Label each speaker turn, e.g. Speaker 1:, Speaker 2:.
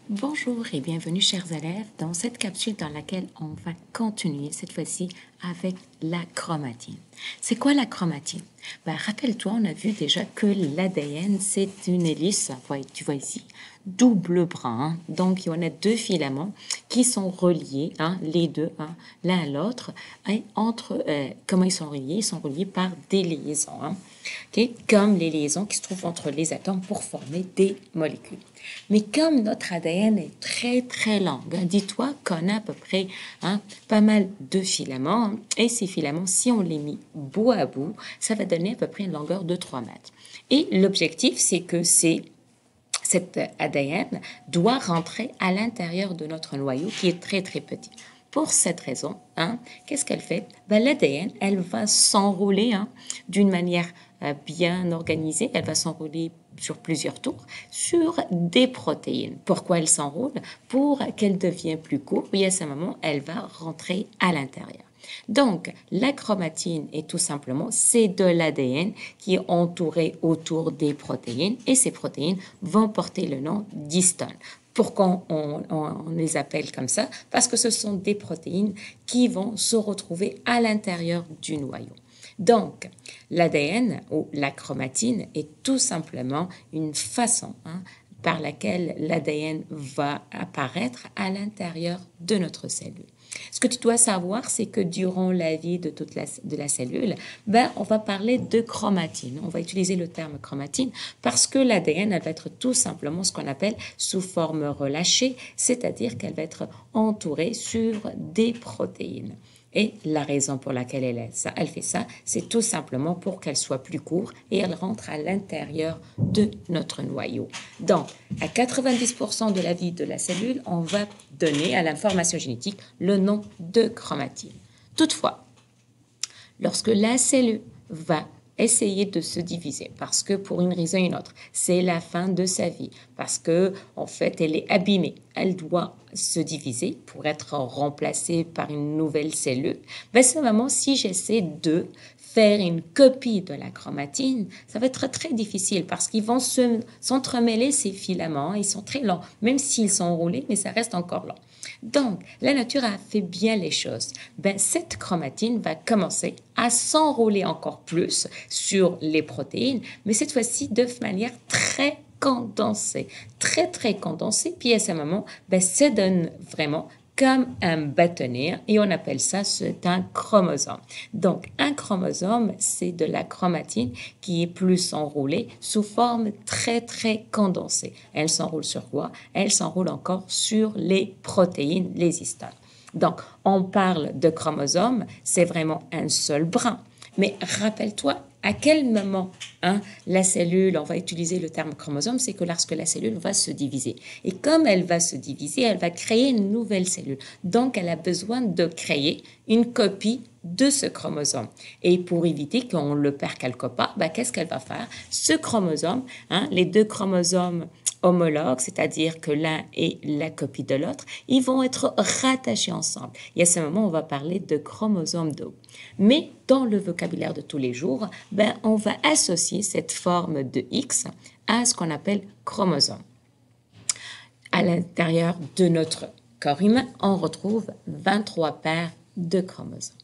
Speaker 1: Bonjour et bienvenue chers élèves dans cette capsule dans laquelle on va continuer cette fois-ci avec la chromatine. C'est quoi la chromatine? Rappelle-toi, on a vu déjà que l'ADN c'est une hélice, tu vois ici, double brin. Donc il y en a deux filaments qui sont reliés, les deux, l'un à l'autre. Et comment ils sont reliés? Ils sont reliés par des liaisons, comme les liaisons qui se trouvent entre les atomes pour former des molécules. Mais comme notre ADN est très long, dis-toi qu'on a à peu près pas mal de filaments. Et ces filaments, si on les met bout à bout, ça va donner à peu près une longueur de 3 mètres. Et l'objectif, c'est que cet ADN doit rentrer à l'intérieur de notre noyau qui est très petit. Pour cette raison, qu'est-ce qu'elle fait? L'ADN, elle va s'enrouler d'une manière bien organisée. Elle va s'enrouler sur plusieurs tours sur des protéines. Pourquoi elle s'enroule? Pour qu'elle devienne plus courte. Et à ce moment, elle va rentrer à l'intérieur. Donc, la chromatine est tout simplement, c'est de l'ADN qui est entouré autour des protéines et ces protéines vont porter le nom d'histones. Pourquoi on les appelle comme ça? Parce que ce sont des protéines qui vont se retrouver à l'intérieur du noyau. Donc, l'ADN ou la chromatine est tout simplement une façon par laquelle l'ADN va apparaître à l'intérieur de notre cellule. Ce que tu dois savoir, c'est que durant la vie de la cellule, on va parler de chromatine. On va utiliser le terme chromatine parce que l'ADN, elle va être tout simplement ce qu'on appelle sous forme relâchée, c'est-à-dire qu'elle va être entourée sur des protéines. Et la raison pour laquelle elle fait ça, c'est tout simplement pour qu'elle soit plus courte et elle rentre à l'intérieur de notre noyau. Donc, à 90% de la vie de la cellule, on va donner à l'information génétique le nom de chromatine. Toutefois, lorsque la cellule va essayer de se diviser parce que pour une raison ou une autre, c'est la fin de sa vie, parce que en fait, elle est abîmée, elle doit se diviser pour être remplacée par une nouvelle cellule. À ce moment, si j'essaie de faire une copie de la chromatine, ça va être très difficile parce qu'ils vont s'entremêler ces filaments, ils sont très lents, même s'ils sont enroulés, mais ça reste encore lent. Donc, la nature a fait bien les choses. Cette chromatine va commencer à s'enrouler encore plus sur les protéines, mais cette fois-ci de manière très condensée, très condensée. Puis à ce moment, ça donne vraiment comme un bâtonnet et on appelle ça, c'est un chromosome. Donc, un chromosome, c'est de la chromatine qui est plus enroulée sous forme très condensée. Elle s'enroule sur quoi? Elle s'enroule encore sur les protéines, les histones. Donc, on parle de chromosome, c'est vraiment un seul brin. Mais rappelle-toi, à quel moment la cellule, on va utiliser le terme chromosome, c'est que lorsque la cellule va se diviser. Et comme elle va se diviser, elle va créer une nouvelle cellule. Donc, elle a besoin de créer une copie de ce chromosome. Et pour éviter qu'on le perd quelque part, qu'est-ce qu'elle va faire? Ce chromosome, les deux chromosomes homologues, c'est-à-dire que l'un est la copie de l'autre, ils vont être rattachés ensemble. Et à ce moment, on va parler de chromosome double. Mais dans le vocabulaire de tous les jours, on va associer cette forme de X à ce qu'on appelle chromosome. À l'intérieur de notre corps humain, on retrouve 23 paires de chromosomes.